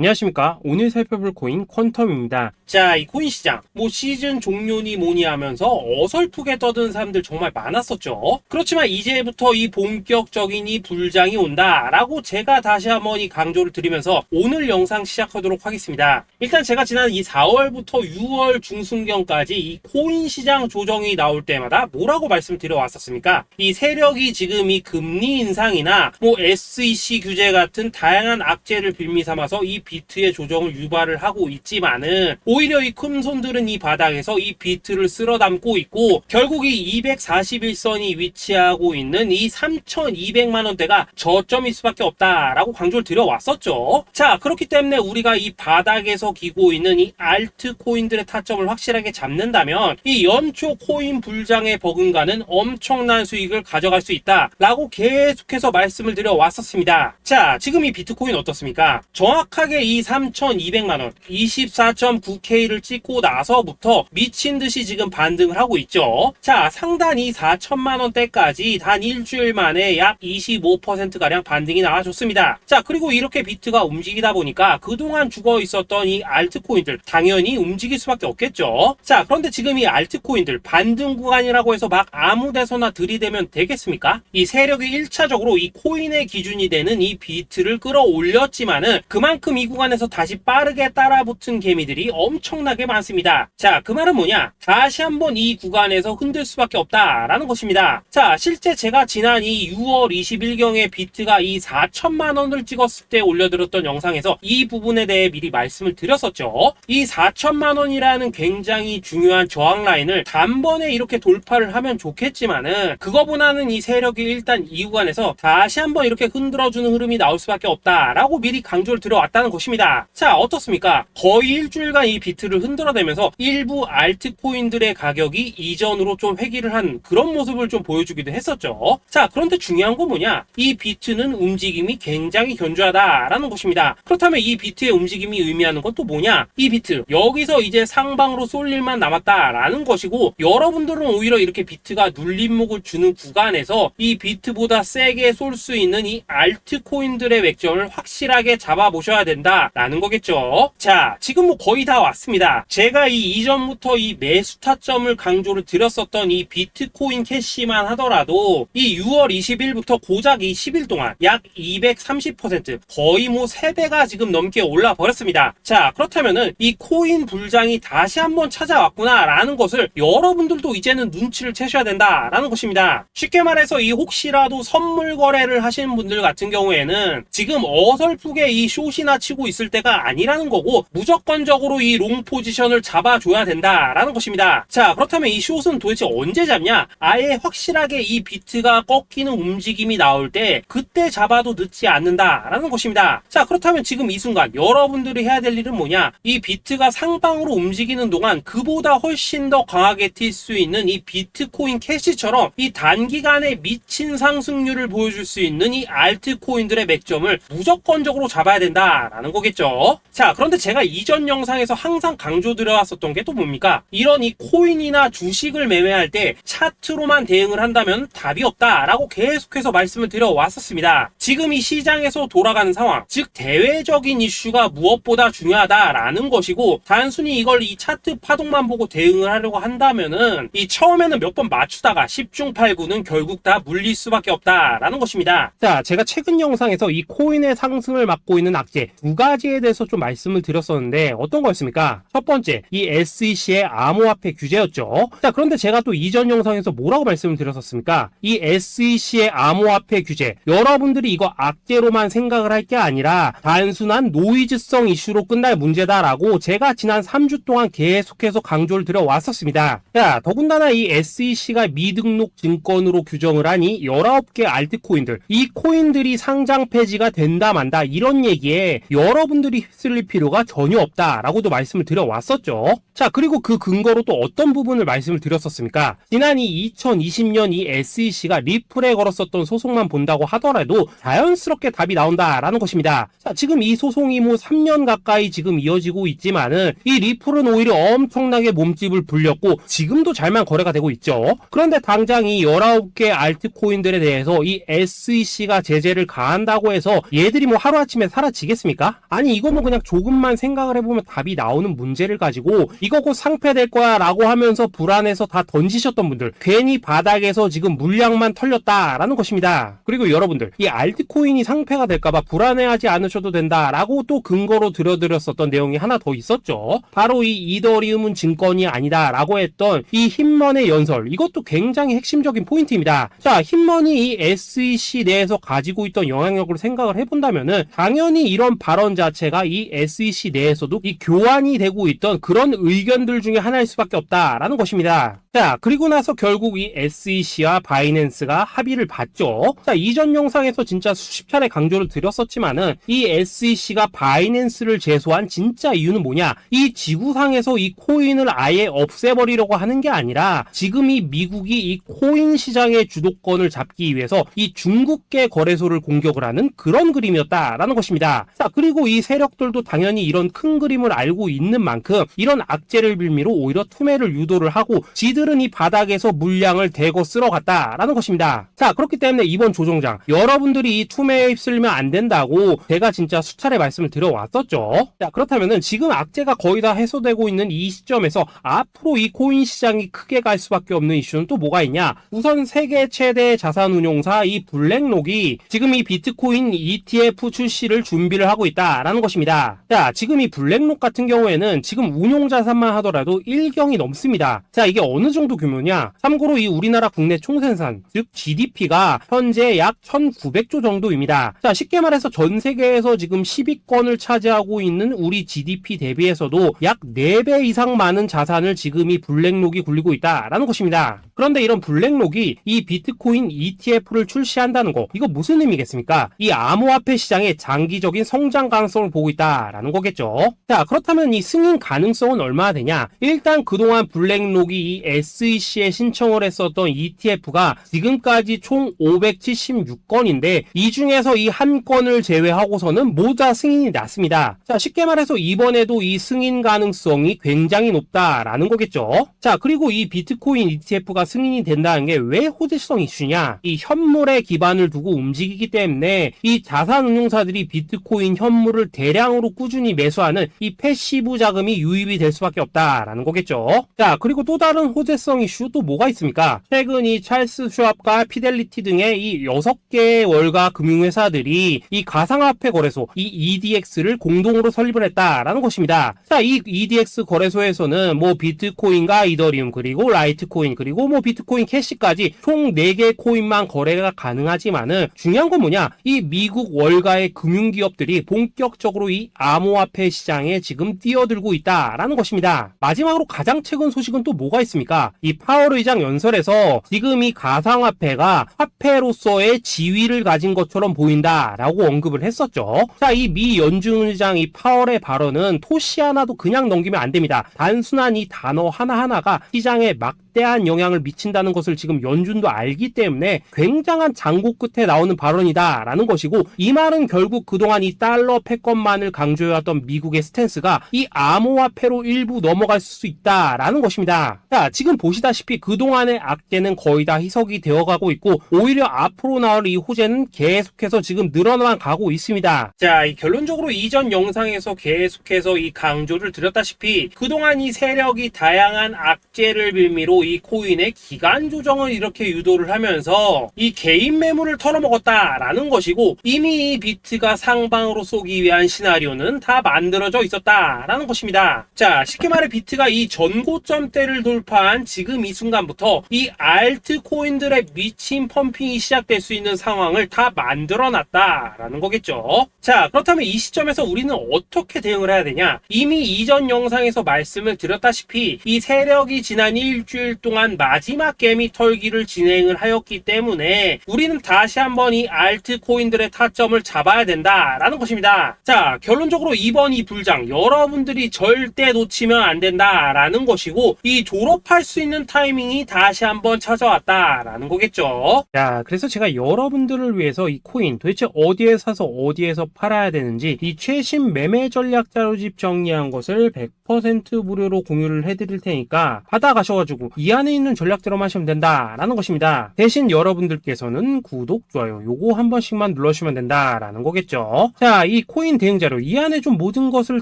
안녕하십니까. 오늘 살펴볼 코인 퀀텀입니다. 자, 이 코인 시장 시즌 종료니 뭐니 하면서 어설프게 떠드는 사람들 정말 많았었죠. 그렇지만 이제부터 이 본격적인 이 불장이 온다 라고 제가 다시 한번 이 강조를 드리면서 오늘 영상 시작하도록 하겠습니다. 일단 제가 지난 이 4월부터 6월 중순경까지 이 코인 시장 조정이 나올 때마다 뭐라고 말씀드려 왔었습니까? 이 세력이 지금 이 금리 인상이나 SEC 규제 같은 다양한 악재를 빌미 삼아서 이 비트의 조정을 유발을 하고 있지만은 오히려 이 큰손들은 이 바닥에서 이 비트를 쓸어 담고 있고 결국 이 241선이 위치하고 있는 이 3,200만원대가 저점일 수밖에 없다라고 강조를 드려왔었죠. 자, 그렇기 때문에 우리가 이 바닥에서 기고 있는 이 알트코인들의 타점을 확실하게 잡는다면 이 연초 코인 불장에 버금가는 엄청난 수익을 가져갈 수 있다라고 계속해서 말씀을 드려왔었습니다. 자, 지금 이 비트코인 어떻습니까? 정확하게 이 3,200만원 24.9K를 찍고 나서부터 미친듯이 지금 반등을 하고 있죠. 자, 상단이 4천만원대까지 단 일주일 만에 약 25%가량 반등이 나와줬습니다. 자, 그리고 이렇게 비트가 움직이다 보니까 그동안 죽어 있었던 이 알트코인들 당연히 움직일 수밖에 없겠죠. 자, 그런데 지금 이 알트코인들 반등 구간이라고 해서 막 아무 데서나 들이대면 되겠습니까? 이 세력이 1차적으로 이 코인의 기준이 되는 이 비트를 끌어올렸지만은 그만큼 이 구간에서 다시 빠르게 따라붙은 개미들이 엄청나게 많습니다. 자, 그 말은 뭐냐? 다시 한번 이 구간에서 흔들 수밖에 없다라는 것입니다. 자, 실제 제가 지난 이 6월 20일경에 비트가 이 4천만원을 찍었을 때 올려드렸던 영상에서 이 부분에 대해 미리 말씀을 드렸었죠. 이 4천만원이라는 굉장히 중요한 저항 라인을 단번에 이렇게 돌파를 하면 좋겠지만은 그거보다는 이 세력이 일단 이 구간에서 다시 한번 이렇게 흔들어주는 흐름이 나올 수밖에 없다라고 미리 강조를 드려왔다는 것입니다. 자, 어떻습니까? 거의 일주일간 이 비트를 흔들어대면서 일부 알트코인들의 가격이 이전으로 좀 회귀를 한 그런 모습을 좀 보여주기도 했었죠. 자, 그런데 중요한 건 뭐냐? 이 비트는 움직임이 굉장히 견조하다라는 것입니다. 그렇다면 이 비트의 움직임이 의미하는 건 또 뭐냐? 이 비트 여기서 이제 상방으로 쏠 일만 남았다라는 것이고 여러분들은 오히려 이렇게 비트가 눌림목을 주는 구간에서 이 비트보다 세게 쏠 수 있는 이 알트코인들의 맥점을 확실하게 잡아보셔야 된다라는 거겠죠. 자, 지금 거의 다 왔습니다. 제가 이 이전부터 이 매수 타점을 강조를 드렸었던 이 비트코인 캐시만 하더라도 이 6월 20일부터 고작 이 10일 동안 약 230% 거의 3배가 지금 넘게 올라 버렸습니다. 자, 그렇다면은 이 코인 불장이 다시 한번 찾아왔구나 라는 것을 여러분들도 이제는 눈치를 채셔야 된다라는 것입니다. 쉽게 말해서 이 혹시라도 선물 거래를 하시는 분들 같은 경우에는 지금 어설프게 이 숏이나 치고 있을 때가 아니라는 거고 무조건적으로 이 롱 포지션을 잡아줘야 된다라는 것입니다. 자, 그렇다면 이 숏은 도대체 언제 잡냐? 아예 확실하게 이 비트가 꺾이는 움직임이 나올 때 그때 잡아도 늦지 않는다라는 것입니다. 자, 그렇다면 지금 이 순간 여러분들이 해야 될 일은 뭐냐? 이 비트가 상방으로 움직이는 동안 그보다 훨씬 더 강하게 튈 수 있는 이 비트코인 캐시처럼 이 단기간에 미친 상승률을 보여줄 수 있는 이 알트코인들의 맥점을 무조건적으로 잡아야 된다라는 거겠죠. 자, 그런데 제가 이전 영상에서 항상 강조드려왔었던 게 또 뭡니까? 이런 이 코인이나 주식을 매매할 때 차트로만 대응을 한다면 답이 없다라고 계속해서 말씀을 드려왔었습니다. 지금 이 시장에서 돌아가는 상황, 즉 대외적인 이슈가 무엇보다 중요하다라는 것이고 단순히 이걸 이 차트 파동만 보고 대응을 하려고 한다면은 이 처음에는 몇 번 맞추다가 10중 8구는 결국 다 물릴 수밖에 없다라는 것입니다. 자, 제가 최근 영상에서 이 코인의 상승을 막고 있는 악재 두 가지에 대해서 좀 말씀을 드렸었는데 어떤 거였습니까? 첫 번째, 이 SEC의 암호화폐 규제였죠. 자, 그런데 제가 또 이전 영상에서 뭐라고 말씀을 드렸었습니까? 이 SEC의 암호화폐 규제, 여러분들이 이거 악재로만 생각을 할 게 아니라 단순한 노이즈성 이슈로 끝날 문제다라고 제가 지난 3주 동안 계속해서 강조를 드려왔었습니다. 자, 더군다나 이 SEC가 미등록 증권으로 규정을 하니 19개 알트코인들, 이 코인들이 상장 폐지가 된다 만다 이런 얘기에 여러분들이 휩쓸릴 필요가 전혀 없다라고도 말씀을 드려왔었죠. 자, 그리고 그 근거로 또 어떤 부분을 말씀을 드렸었습니까? 지난 이 2020년 이 SEC가 리플에 걸었었던 소송만 본다고 하더라도 자연스럽게 답이 나온다라는 것입니다. 자, 지금 이 소송이 3년 가까이 지금 이어지고 있지만은 이 리플은 오히려 엄청나게 몸집을 불렸고 지금도 잘만 거래가 되고 있죠. 그런데 당장 이 19개 알트코인들에 대해서 이 SEC가 제재를 가한다고 해서 얘들이 하루아침에 사라지겠습니까? 있습니까? 아니 이거 뭐 그냥 조금만 생각을 해보면 답이 나오는 문제를 가지고 이거 곧 상폐될 거야 라고 하면서 불안해서 다 던지셨던 분들, 괜히 바닥에서 지금 물량만 털렸다라는 것입니다. 그리고 여러분들, 이 알트코인이 상폐가 될까봐 불안해하지 않으셔도 된다라고 또 근거로 들어드렸었던 내용이 하나 더 있었죠. 바로 이 이더리움은 증권이 아니다 라고 했던 이 힙먼의 연설, 이것도 굉장히 핵심적인 포인트입니다. 자, 힙먼이 이 SEC 내에서 가지고 있던 영향력을 생각을 해본다면은 당연히 이런 발언 자체가 이 SEC 내에서도 이 교환이 되고 있던 그런 의견들 중에 하나일 수밖에 없다라는 것입니다. 자, 그리고 나서 결국 이 SEC와 바이낸스가 합의를 봤죠. 자, 이전 영상에서 진짜 수십 차례 강조를 드렸었지만은 이 SEC가 바이낸스를 제소한 진짜 이유는 뭐냐? 이 지구상에서 이 코인을 아예 없애버리려고 하는 게 아니라 지금 이 미국이 이 코인 시장의 주도권을 잡기 위해서 이 중국계 거래소를 공격을 하는 그런 그림이었다라는 것입니다. 자, 그리고 이 세력들도 당연히 이런 큰 그림을 알고 있는 만큼 이런 악재를 빌미로 오히려 투매를 유도를 하고 지들은 이 바닥에서 물량을 대거 쓸어 갔다라는 것입니다. 자, 그렇기 때문에 이번 조정장 여러분들이 이 투매에 휩쓸리면 안 된다고 제가 진짜 수차례 말씀을 드려왔었죠. 자, 그렇다면은 지금 악재가 거의 다 해소되고 있는 이 시점에서 앞으로 이 코인 시장이 크게 갈 수밖에 없는 이슈는 또 뭐가 있냐? 우선 세계 최대 자산운용사 이 블랙록이 지금 이 비트코인 ETF 출시를 준비를 하고 있다라는 것입니다. 자, 지금 이 블랙록 같은 경우에는 지금 운용 자산만 하더라도 1경이 넘습니다. 자, 이게 어느 정도 규모냐? 참고로 이 우리나라 국내 총생산, 즉 GDP가 현재 약 1900조 정도입니다. 자, 쉽게 말해서 전 세계에서 지금 10위권을 차지하고 있는 우리 GDP 대비해서도 약 4배 이상 많은 자산을 지금 이 블랙록이 굴리고 있다라는 것입니다. 그런데 이런 블랙록이 이 비트코인 ETF를 출시한다는 거, 이거 무슨 의미겠습니까? 이 암호화폐 시장의 장기적인 성장 가능성을 보고 있다라는 거겠죠. 자, 그렇다면 이 승인 가능성은 얼마나 되냐? 일단 그동안 블랙록이 이 SEC에 신청을 했었던 ETF가 지금까지 총 576건인데 이 중에서 이 한 건을 제외하고서는 모두 다 승인이 났습니다. 자, 쉽게 말해서 이번에도 이 승인 가능성이 굉장히 높다라는 거겠죠. 자, 그리고 이 비트코인 ETF가 승인이 된다는 게 왜 호재성 이슈냐? 이 현물에 기반을 두고 움직이기 때문에 이 자산운용사들이 비트코인 현물을 대량으로 꾸준히 매수하는 이 패시브 자금이 유입이 될 수밖에 없다라는 거겠죠. 자, 그리고 또 다른 호재성 이슈 또 뭐가 있습니까? 최근 이 찰스 슈왑과 피델리티 등의 이 6개의 월가 금융회사들이 이 가상화폐 거래소 이 EDX를 공동으로 설립을 했다라는 것입니다. 자, 이 EDX 거래소에서는 뭐 비트코인과 이더리움 그리고 라이트코인 그리고 뭐 비트코인 캐시까지 총 4개 코인만 거래가 가능하지만은 중요한 건 뭐냐? 이 미국 월가의 금융기업들이 본격적으로 이 암호화폐 시장에 지금 뛰어들고 있다라는 것입니다. 마지막으로 가장 최근 소식은 또 뭐가 있습니까? 이 파월 의장 연설에서 지금 이 가상화폐가 화폐로서의 지위를 가진 것처럼 보인다라고 언급을 했었죠. 자, 이 미 연준 의장 이 파월의 발언은 토시 하나도 그냥 넘기면 안 됩니다. 단순한 이 단어 하나하나가 시장에 막대한 영향을 미친다는 것을 지금 연준도 알기 때문에 굉장한 장고 끝에 나오는 발언이다라는 것이고, 이 말은 결국 그동안 이 달러 패권만을 강조해왔던 미국의 스탠스가 이 암호화폐로 일부 넘어갈 수 있다라는 것입니다. 자, 지금 보시다시피 그동안의 악재는 거의 다 희석이 되어가고 있고 오히려 앞으로 나올 이 호재는 계속해서 지금 늘어나만 가고 있습니다. 자, 이 결론적으로 이전 영상에서 계속해서 이 강조를 드렸다시피 그동안 이 세력이 다양한 악재를 빌미로 이 코인의 기간 조정을 이렇게 유도를 하면서 이 개인 매물을 털어먹었다라는 것이고, 이미 이 비트가 상방으로 쏘기 위한 시나리오는 다 만들어져 있었다라는 것입니다. 자, 쉽게 말해 비트가 이 전고점대를 돌파한 지금 이 순간부터 이 알트코인들의 미친 펌핑이 시작될 수 있는 상황을 다 만들어 놨다라는 거겠죠. 자, 그렇다면 이 시점에서 우리는 어떻게 대응을 해야 되냐? 이미 이전 영상에서 말씀을 드렸다시피 이 세력이 지난 일주일 동안 마지막 개미 털기를 진행을 하였기 때문에 우리는 다시 한번 이 알트코인들의 타점을 잡아야 된다라는 것입니다. 자, 결론적으로 이번 이 불장 여러분들이 절대 놓치면 안 된다라는 것이고, 이 졸업할 수 있는 타이밍이 다시 한번 찾아왔다라는 거겠죠. 자, 그래서 제가 여러분들을 위해서 이 코인 도대체 어디에 사서 어디에서 팔아야 되는지 이 최신 매매 전략 자료집 정리한 것을 100% 무료로 공유를 해드릴 테니까 받아가셔가지고 이 안에 있는 전략 전략대로만 하시면 된다라는 것입니다. 대신 여러분들께서는 구독, 좋아요 요거 한 번씩만 눌러주시면 된다라는 거겠죠. 자, 이 코인 대응 자료 이 안에 좀 모든 것을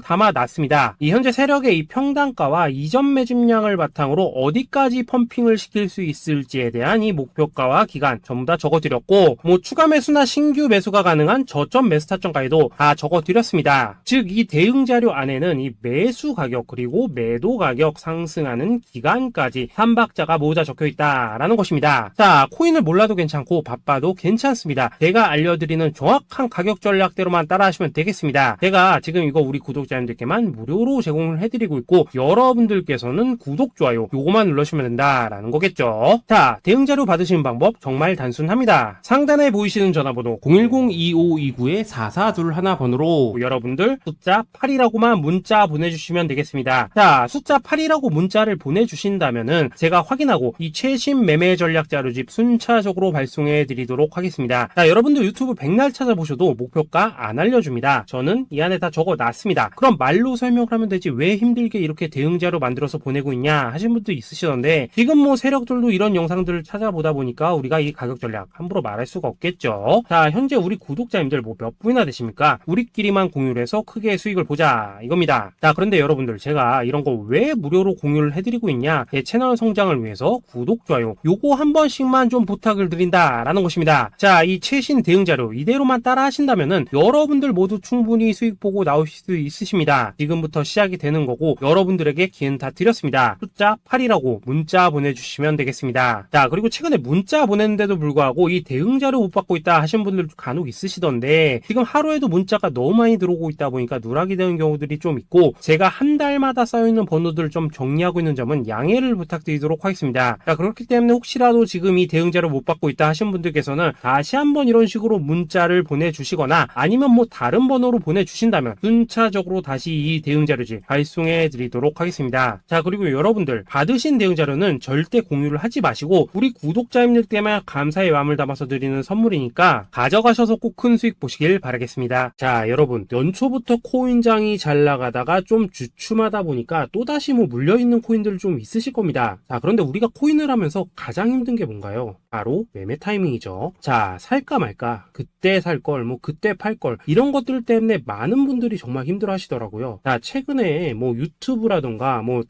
담아놨습니다. 이 현재 세력의 이 평단가와 이전 매집량을 바탕으로 어디까지 펌핑을 시킬 수 있을지에 대한 이 목표가와 기간 전부 다 적어드렸고, 뭐 추가 매수나 신규 매수가 가능한 저점 매수 타점까지도 다 적어드렸습니다. 즉 이 대응 자료 안에는 이 매수 가격 그리고 매도 가격 상승하는 기간까지 3박자가 모두 다 적혀있다라는 것입니다. 자, 코인을 몰라도 괜찮고 바빠도 괜찮습니다. 제가 알려드리는 정확한 가격 전략대로만 따라하시면 되겠습니다. 제가 지금 이거 우리 구독자님들께만 무료로 제공을 해드리고 있고, 여러분들께서는 구독, 좋아요 요거만 눌러주시면 된다라는 거겠죠. 자, 대응 자료 받으시는 방법 정말 단순합니다. 상단에 보이시는 전화번호 010-2529-4421 번호로 여러분들 숫자 8이라고만 문자 보내주시면 되겠습니다. 자, 숫자 8이라고 문자를 보내주신다면은 제가 확인하고 이 최신 매매 전략 자료집 순차적으로 발송해 드리도록 하겠습니다. 자, 여러분들 유튜브 백날 찾아보셔도 목표가 안 알려줍니다. 저는 이 안에 다 적어놨습니다. 그럼 말로 설명을 하면 되지 왜 힘들게 이렇게 대응 자료 만들어서 보내고 있냐 하신 분도 있으시던데, 지금 뭐 세력들도 이런 영상들을 찾아보다 보니까 우리가 이 가격 전략 함부로 말할 수가 없겠죠. 자, 현재 우리 구독자님들 뭐 몇 분이나 되십니까? 우리끼리만 공유를 해서 크게 수익을 보자 이겁니다. 자, 그런데 여러분들 제가 이런 거 왜 무료로 공유를 해드리고 있냐? 제 채널 성장을 위해서 구독, 좋아요 요거 한 번씩만 좀 부탁을 드린다라는 것입니다. 자, 이 최신 대응 자료 이대로만 따라 하신다면은 여러분들 모두 충분히 수익 보고 나오실 수 있으십니다. 지금부터 시작이 되는 거고 여러분들에게 기회는 다 드렸습니다. 숫자 8이라고 문자 보내주시면 되겠습니다. 자, 그리고 최근에 문자 보냈는데도 불구하고 이 대응 자료 못 받고 있다 하신 분들 간혹 있으시던데, 지금 하루에도 문자가 너무 많이 들어오고 있다 보니까 누락이 되는 경우들이 좀 있고, 제가 한 달마다 쌓여있는 번호들을 좀 정리하고 있는 점은 양해를 부탁드리도록 하겠습니다. 자, 그렇기 때문에 혹시라도 지금 이 대응 자료 못 받고 있다 하신 분들께서는 다시 한번 이런 식으로 문자를 보내주시거나 아니면 뭐 다른 번호로 보내주신다면 순차적으로 다시 이 대응 자료집 발송해 드리도록 하겠습니다. 자, 그리고 여러분들 받으신 대응 자료는 절대 공유를 하지 마시고 우리 구독자님들께만 감사의 마음을 담아서 드리는 선물이니까 가져가셔서 꼭 큰 수익 보시길 바라겠습니다. 자, 여러분 연초부터 코인장이 잘 나가다가 좀 주춤하다 보니까 또다시 뭐 물려있는 코인들 좀 있으실 겁니다. 자, 그런데 우리가 코인을 하면서 가장 힘든 게 뭔가요? 바로 매매 타이밍이죠. 자, 살까 말까, 그때 살 걸, 뭐 그때 팔 걸, 이런 것들 때문에 많은 분들이 정말 힘들어 하시더라고요. 자, 최근에 뭐 유튜브라던가 뭐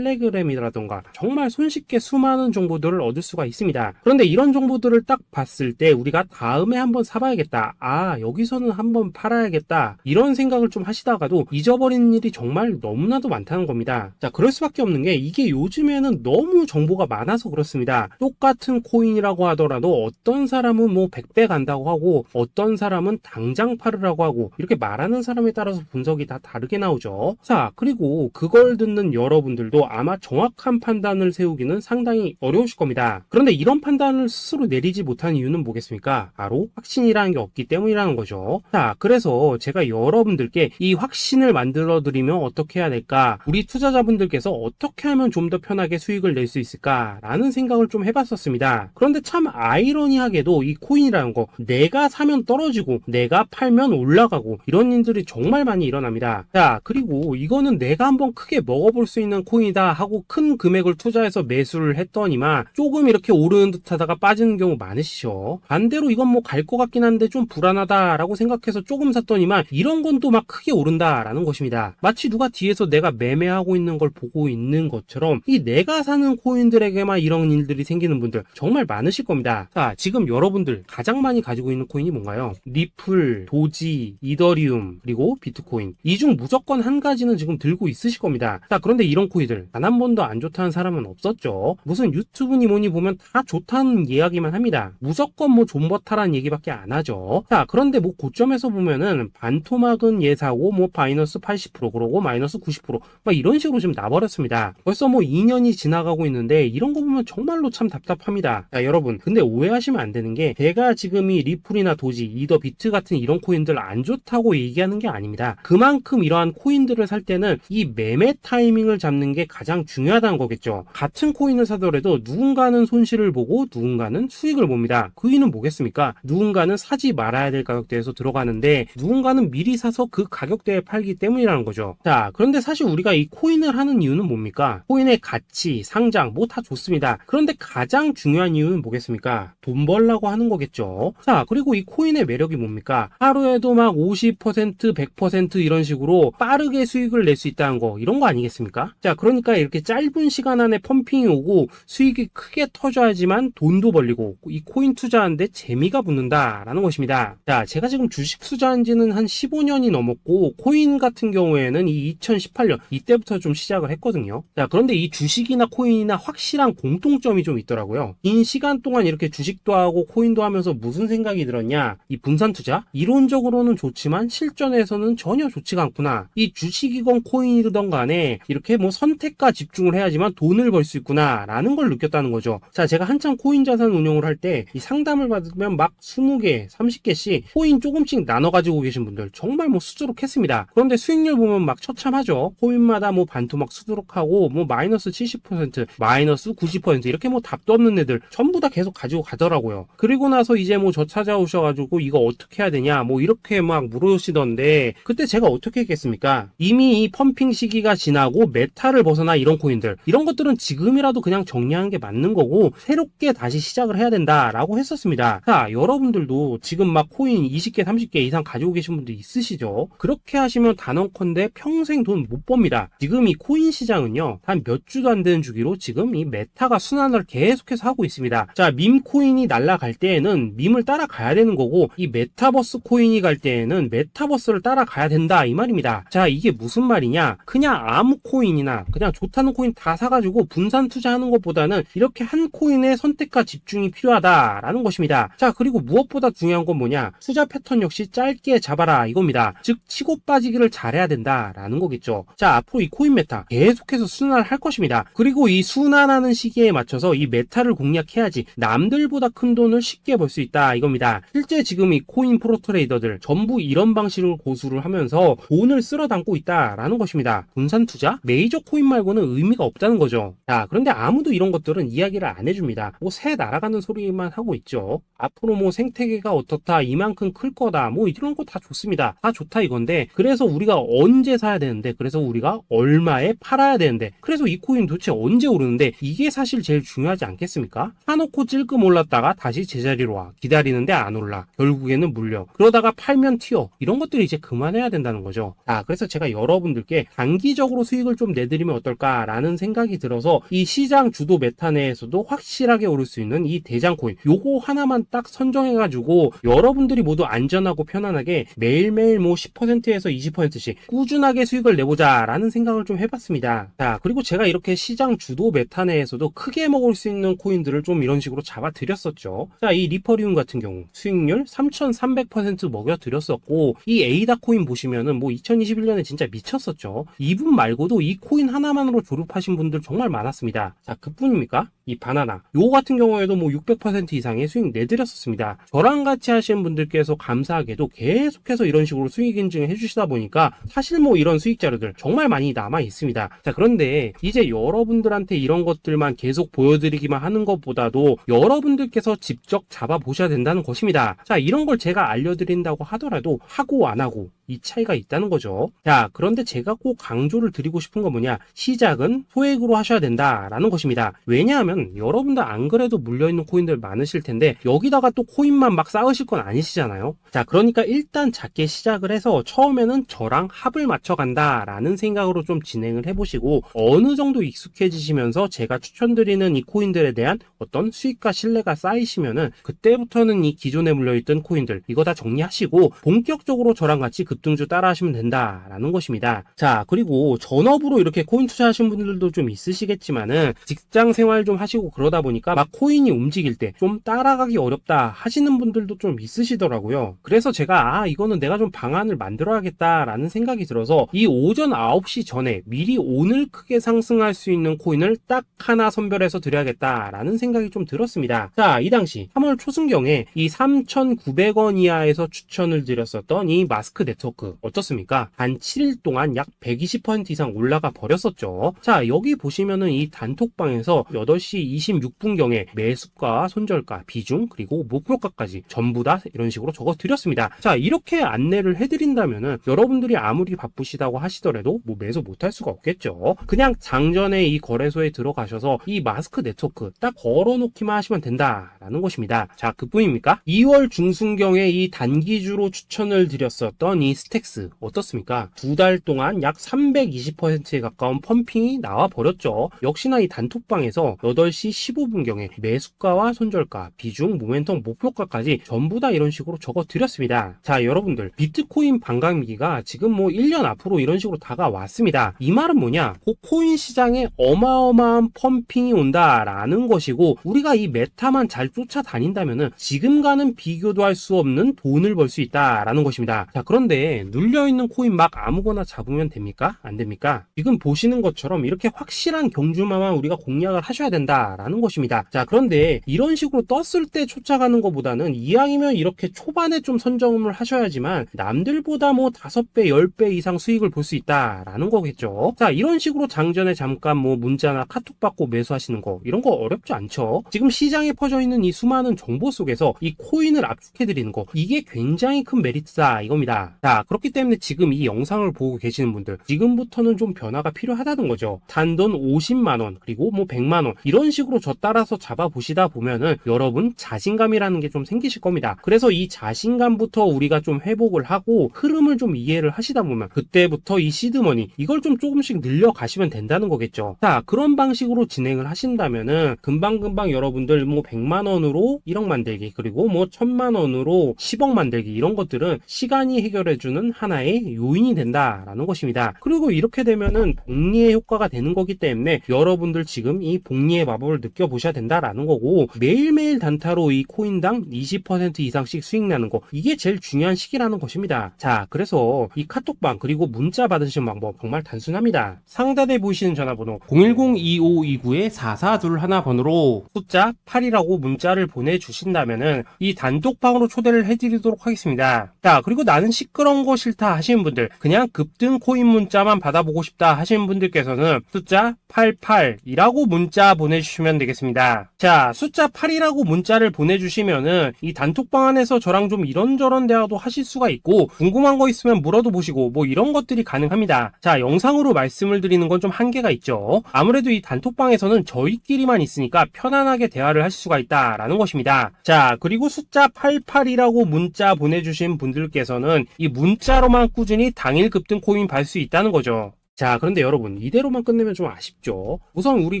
텔레그램이라던가 정말 손쉽게 수많은 정보들을 얻을 수가 있습니다. 그런데 이런 정보들을 딱 봤을 때 우리가 다음에 한번 사봐야겠다, 아 여기서는 한번 팔아야겠다, 이런 생각을 좀 하시다가도 잊어버리는 일이 정말 너무나도 많다는 겁니다. 자, 그럴 수밖에 없는 게 이게 요즘에는 너무 정보가 많아서 그렇습니다. 똑같은 코인이라고 하더라도 어떤 사람은 뭐 100배 간다고 하고 어떤 사람은 당장 팔으라고 하고, 이렇게 말하는 사람에 따라서 분석이 다 다르게 나오죠. 자, 그리고 그걸 듣는 여러분들도 아마 정확한 판단을 세우기는 상당히 어려우실 겁니다. 그런데 이런 판단을 스스로 내리지 못한 이유는 뭐겠습니까? 바로 확신이라는 게 없기 때문이라는 거죠. 자, 그래서 제가 여러분들께 이 확신을 만들어 드리면 어떻게 해야 될까, 우리 투자자분들께서 어떻게 하면 좀 더 편하게 수익을 낼 수 있을까 라는 생각을 좀 해봤었습니다. 그런데 참 아이러니하게도 이 코인이라는 거 내가 사면 떨어지고 내가 팔면 올라가고 이런 일들이 정말 많이 일어납니다. 자, 그리고 이거는 내가 한번 크게 먹어볼 수 있는 코인이다 하고 큰 금액을 투자해서 매수를 했더니만 조금 이렇게 오르는 듯 하다가 빠지는 경우 많으시죠. 반대로 이건 뭐 갈 것 같긴 한데 좀 불안하다라고 생각해서 조금 샀더니만 이런 건 또 막 크게 오른다라는 것입니다. 마치 누가 뒤에서 내가 매매하고 있는 걸 보고 있는 것처럼 이 내가 사는 코인들에게만 이런 일들이 생기는 분들 정말 많으실 겁니다. 자, 지금 여러분들 가장 많이 가지고 있는 코인이 뭔가요? 리플, 도지, 이더리움, 그리고 비트코인. 이 중 무조건 한 가지는 지금 들고 있으실 겁니다. 자, 그런데 이런 코인들 단 한 번도 안 좋다는 사람은 없었죠. 무슨 유튜브니 뭐니 보면 다 좋다는 이야기만 합니다. 무조건 뭐 존버타라는 얘기밖에 안 하죠. 자, 그런데 뭐 고점에서 보면은 반토막은 예사고 뭐 마이너스 80% 그러고 마이너스 90% 막 이런 식으로 지금 나버렸습니다. 벌써 뭐 2년이 지나가고 있는데 이런 거 보면 정말로 참 답답합니다. 자, 여러분 근데 오해하시면 안 되는 게 제가 지금 이 리플이나 도지, 이더, 비트 같은 이런 코인들 안 좋다고 얘기하는 게 아닙니다. 그만큼 이러한 코인들을 살 때는 이 매매 타이밍을 잡는 게 가장 중요하다는 거겠죠. 같은 코인을 사더라도 누군가는 손실을 보고 누군가는 수익을 봅니다. 그 이유는 뭐겠습니까? 누군가는 사지 말아야 될 가격대에서 들어가는데 누군가는 미리 사서 그 가격대에 팔기 때문이라는 거죠. 자, 그런데 사실 우리가 이 코인을 하는 이유는 뭡니까? 코인의 가치, 상장 뭐 다 좋습니다. 했습니다. 그런데 가장 중요한 이유는 뭐겠습니까? 돈 벌라고 하는 거겠죠. 자, 그리고 이 코인의 매력이 뭡니까? 하루에도 막 50%, 100% 이런 식으로 빠르게 수익을 낼 수 있다는 거, 이런 거 아니겠습니까? 자, 그러니까 이렇게 짧은 시간 안에 펌핑이 오고 수익이 크게 터져야지만 돈도 벌리고 이 코인 투자하는데 재미가 붙는다라는 것입니다. 자, 제가 지금 주식 투자한 지는 한 15년이 넘었고 코인 같은 경우에는 이 2018년 이때부터 좀 시작을 했거든요. 자, 그런데 이 주식이나 코인이나 확실한 공통점이 좀 있더라고요. 긴 시간 동안 이렇게 주식도 하고 코인도 하면서 무슨 생각이 들었냐? 이 분산 투자? 이론적으로는 좋지만 실전에서는 전혀 좋지가 않구나. 이 주식이건 코인이든 간에 이렇게 뭐 선택과 집중을 해야지만 돈을 벌 수 있구나 라는 걸 느꼈다는 거죠. 자, 제가 한참 코인 자산 운용을 할 때 이 상담을 받으면 막 20개, 30개씩 코인 조금씩 나눠 가지고 계신 분들 정말 뭐 수두룩했습니다. 그런데 수익률 보면 막 처참하죠. 코인마다 뭐 반토막 수두룩하고 뭐 마이너스 70%, 마이너스 90% 이렇게 뭐 답도 없는 애들 전부 다 계속 가지고 가더라고요. 그리고 나서 이제 뭐 저 찾아오셔가지고 이거 어떻게 해야 되냐 뭐 이렇게 막 물으시던데 그때 제가 어떻게 했겠습니까? 이미 이 펌핑 시기가 지나고 메타를 벗어나 이런 코인들 이런 것들은 지금이라도 그냥 정리하는 게 맞는 거고 새롭게 다시 시작을 해야 된다라고 했었습니다. 자, 여러분들도 지금 막 코인 20개, 30개 이상 가지고 계신 분들 있으시죠? 그렇게 하시면 단언컨대 평생 돈 못 법니다. 지금 이 코인 시장은요 한 몇 주도 안 되는 주기로 지금 이 메타가 순환을 계속해서 하고 있습니다. 자, 밈 코인이 날아갈 때에는 밈을 따라가야 되는 거고 이 메타버스 코인이 갈 때에는 메타버스를 따라가야 된다 이 말입니다. 자, 이게 무슨 말이냐? 그냥 아무 코인이나 그냥 좋다는 코인 다 사가지고 분산 투자하는 것보다는 이렇게 한 코인의 선택과 집중이 필요하다라는 것입니다. 자, 그리고 무엇보다 중요한 건 뭐냐? 투자 패턴 역시 짧게 잡아라 이겁니다. 즉 치고 빠지기를 잘해야 된다라는 거겠죠. 자, 앞으로 이 코인 메타 계속해서 순환을 할 것입니다. 그리고 이 순환하는 시기에 맞춰서 이 메타를 공략해야지 남들보다 큰 돈을 쉽게 벌 수 있다 이겁니다. 실제 지금 이 코인 프로 트레이더들 전부 이런 방식을 고수를 하면서 돈을 쓸어 담고 있다라는 것입니다. 분산 투자? 메이저 코인 말고는 의미가 없다는 거죠. 자, 그런데 아무도 이런 것들은 이야기를 안 해줍니다. 뭐 새 날아가는 소리만 하고 있죠. 앞으로 뭐 생태계가 어떻다, 이만큼 클 거다, 뭐 이런 거 다 좋습니다. 다 좋다 이건데 그래서 우리가 언제 사야 되는데 그래서 우리가 얼마에 팔아야 되는데 그래서 이 코인 도대체 언제 오르는데 이게 사실 제일 중요하지 않겠습니까? 사놓고 찔끔 올랐다가 다시 제자리로 와 기다리는데 안 올라 결국에는 물려 그러다가 팔면 튀어 이런 것들이 이제 그만해야 된다는 거죠. 그래서 제가 여러분들께 단기적으로 수익을 좀 내드리면 어떨까라는 생각이 들어서 이 시장 주도 메타 내에서도 확실하게 오를 수 있는 이 대장 코인 요거 하나만 딱 선정해가지고 여러분들이 모두 안전하고 편안하게 매일매일 뭐 10%에서 20%씩 꾸준하게 수익을 내보자 라는 생각을 좀 해봤습니다. 자, 그리고 제가 이렇게 시장 주도 메타 내에서도 크게 먹을 수 있는 코인들을 좀 이런 식으로 잡아드렸었죠. 자, 이 리퍼리움 같은 경우 수익률 3300% 먹여드렸었고 이 에이다 코인 보시면은 뭐 2021년에 진짜 미쳤었죠. 이분 말고도 이 코인 하나만으로 졸업하신 분들 정말 많았습니다. 자, 그뿐입니까? 이 바나나 요거 같은 경우에도 뭐 600% 이상의 수익 내드렸었습니다. 저랑 같이 하시는 분들께서 감사하게도 계속해서 이런 식으로 수익 인증을 해주시다 보니까 사실 뭐 이런 수익 자료들 정말 많이 남아 있습니다. 자, 그런데 이제 여러분들한테 이런 것들만 계속 보여드리기만 하는 것보다도 여러분들께서 직접 잡아보셔야 된다는 것입니다. 자, 이런 걸 제가 알려드린다고 하더라도 하고 안 하고 이 차이가 있다는 거죠. 자, 그런데 제가 꼭 강조를 드리고 싶은 건 뭐냐? 시작은 소액으로 하셔야 된다라는 것입니다. 왜냐하면 여러분들 안 그래도 물려있는 코인들 많으실 텐데 여기다가 또 코인만 막 쌓으실 건 아니시잖아요. 자, 그러니까 일단 작게 시작을 해서 처음에는 저랑 합을 맞춰 간다라는 생각으로 좀 진행을 해보시고 어느 정도 익숙해지시면서 제가 추천드리는 이 코인들에 대한 어떤 수익과 신뢰가 쌓이시면은 그때부터는 이 기존에 물려있던 코인들 이거 다 정리하시고 본격적으로 저랑 같이 급등주 따라 하시면 된다라는 것입니다. 자, 그리고 전업으로 이렇게 코인 투자하시는 분들도 좀 있으시겠지만은 직장 생활 좀 하시고 그러다 보니까 막 코인이 움직일 때 좀 따라가기 어렵다 하시는 분들도 좀 있으시더라고요. 그래서 제가 이거는 내가 좀 방안을 만들어야겠다라는 생각이 들어서 이 오전 9시 전에 미리 오늘 크게 상승할 수 있는 코인을 딱 하나 선별해서 드려야겠다라는 생각이 좀 들었습니다. 자, 이 당시 3월 초순경에 이 3,900원 이하에서 추천을 드렸었던 이 마스크 네트워크 어떻습니까? 한 7일 동안 약 120% 이상 올라가 버렸었죠. 자, 여기 보시면은 이 단톡방에서 8시 8시 26분경에 매수가, 손절가, 비중, 그리고 목표가까지 전부 다 이런 식으로 적어 드렸습니다. 자, 이렇게 안내를 해드린다면은 여러분들이 아무리 바쁘시다고 하시더라도 뭐 매수 못할 수가 없겠죠. 그냥 장전에 이 거래소에 들어가셔서 이 마스크 네트워크 딱 걸어놓기만 하시면 된다라는 것입니다. 자, 그뿐입니까? 2월 중순경에 이 단기주로 추천을 드렸었던 이 스택스 어떻습니까? 2달 동안 약 320%에 가까운 펌핑이 나와 버렸죠. 역시나 이 단톡방에서 8시 15분경에 매수가와 손절가, 비중, 모멘텀, 목표가까지 전부 다 이런 식으로 적어 드렸습니다. 자, 여러분들 비트코인 반감기가 지금 뭐 1년 앞으로 이런 식으로 다가왔습니다. 이 말은 뭐냐? 코인 시장에 어마어마한 펌핑이 온다라는 것이고, 우리가 이 메타만 잘 쫓아다닌다면은 지금과는 비교도 할 수 없는 돈을 벌 수 있다라는 것입니다. 자, 그런데 눌려있는 코인 막 아무거나 잡으면 됩니까? 안 됩니까? 지금 보시는 것처럼 이렇게 확실한 경주마만 우리가 공략을 하셔야 된다라는 것입니다. 자, 그런데 이런 식으로 떴을 때 쫓아가는 것보다는 이왕이면 이렇게 초반에 좀 선점을 하셔야지만 남들보다 뭐 5배, 10배 이상 수익을 볼 수 있다라는 거겠죠. 자, 이런 식으로 장전에 잠깐 뭐 문자나 카톡 받고 매수하시는 거, 이런 거 어렵지 않죠. 지금 시장에 퍼져 있는 이 수많은 정보 속에서 이 코인을 압축해드리는 거, 이게 굉장히 큰 메리트다 이겁니다. 자, 그렇기 때문에 지금 이 영상을 보고 계시는 분들, 지금부터는 좀 변화가 필요하다는 거죠. 단돈 50만원, 그리고 뭐 100만원, 이런 식으로 저 따라서 잡아보시다 보면은 여러분 자신감이라는 게 좀 생기실 겁니다. 그래서 이 자신감부터 우리가 좀 회복을 하고 흐름을 좀 이해를 하시다 보면 그때부터 이 시드머니, 이걸 좀 조금씩 늘려가시면 된다는 거겠죠. 자, 그런 방식으로 진행을 하신다면은 금방금방 여러분들 뭐 100만원으로 1억 만들기, 그리고 뭐 1000만원으로 10억 만들기, 이런 것들은 시간이 해결해주는 하나의 요인이 된다라는 것입니다. 그리고 이렇게 되면은 복리의 효과가 되는 거기 때문에 여러분들 지금 이 복리의 마법을 느껴보셔야 된다라는 거고, 매일매일 단타로 이 코인당 20% 이상씩 수익 나는 거, 이게 제일 중요한 시기라는 것입니다. 자, 그래서 이 카톡방 그리고 문자 받으시는 방법 정말 단순합니다. 상단에 보이시는 전화번호 010-2529-4421 번호로 숫자 8이라고 문자를 보내주신다면은 이 단톡방으로 초대를 해드리도록 하겠습니다. 자, 그리고 나는 시끄러운 거 싫다 하시는 분들, 그냥 급등 코인 문자만 받아보고 싶다 하시는 분들께서는 숫자 88이라고 문자 보내주시면 되겠습니다. 자, 숫자 8이라고 문자를 보내주시면은 이 단톡방 안에서 저랑 좀 이런저런 대화도 하실 수가 있고, 궁금한 거 있으면 물어도 보시고 뭐 이런 것들이 가능합니다. 자, 영상으로 말씀을 드리는 건 좀 한계가 있죠. 아무래도 이 단톡방에서는 저희끼리만 있으니까 편안하게 대화를 하실 수가 있다라는 것입니다. 자, 그리고 숫자 88이라고 문자 보내주신 분들께서는 이 문자로만 꾸준히 당일 급등 코인 받을 수 있다는 거죠. 자, 그런데 여러분, 이대로만 끝내면 좀 아쉽죠. 우선 우리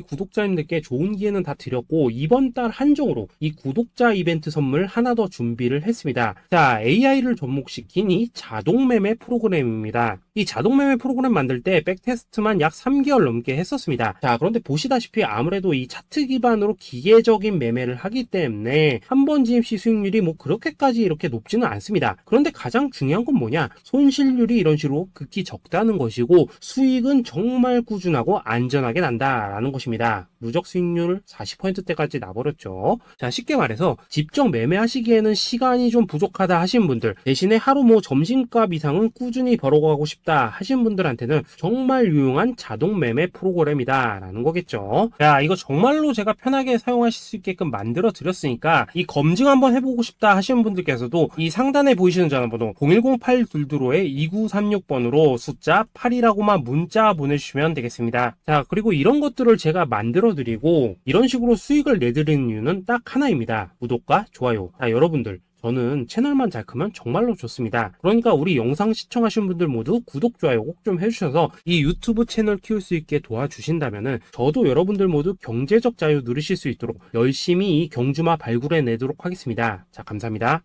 구독자님들께 좋은 기회는 다 드렸고, 이번 달 한정으로 이 구독자 이벤트 선물 하나 더 준비를 했습니다. 자, AI를 접목시킨 이 자동매매 프로그램입니다. 이 자동매매 프로그램 만들 때 백테스트만 약 3개월 넘게 했었습니다. 자, 그런데 보시다시피 아무래도 이 차트 기반으로 기계적인 매매를 하기 때문에 한 번 진입 시 수익률이 뭐 그렇게까지 이렇게 높지는 않습니다. 그런데 가장 중요한 건 뭐냐? 손실률이 이런 식으로 극히 적다는 것이고, 수익은 정말 꾸준하고 안전하게 난다라는 것입니다. 누적 수익률 40%대까지 나버렸죠. 자, 쉽게 말해서 직접 매매하시기에는 시간이 좀 부족하다 하시는 분들, 대신에 하루 뭐 점심값 이상은 꾸준히 벌어가고 싶다 하시는 분들한테는 정말 유용한 자동 매매 프로그램이다 라는 거겠죠. 자, 이거 정말로 제가 편하게 사용하실 수 있게끔 만들어 드렸으니까 이 검증 한번 해보고 싶다 하시는 분들께서도 이 상단에 보이시는 전화번호 010-822-2936번으로 숫자 8이라고만 문자 보내주시면 되겠습니다. 자, 그리고 이런 것들을 제가 만들어 드리고 이런 식으로 수익을 내드리는 이유는 딱 하나입니다. 구독과 좋아요. 자, 여러분들, 저는 채널만 잘 크면 정말로 좋습니다. 그러니까 우리 영상 시청하신 분들 모두 구독, 좋아요 꼭 좀 해주셔서 이 유튜브 채널 키울 수 있게 도와주신다면은 저도 여러분들 모두 경제적 자유 누리실 수 있도록 열심히 이 경주마 발굴해 내도록 하겠습니다. 자, 감사합니다.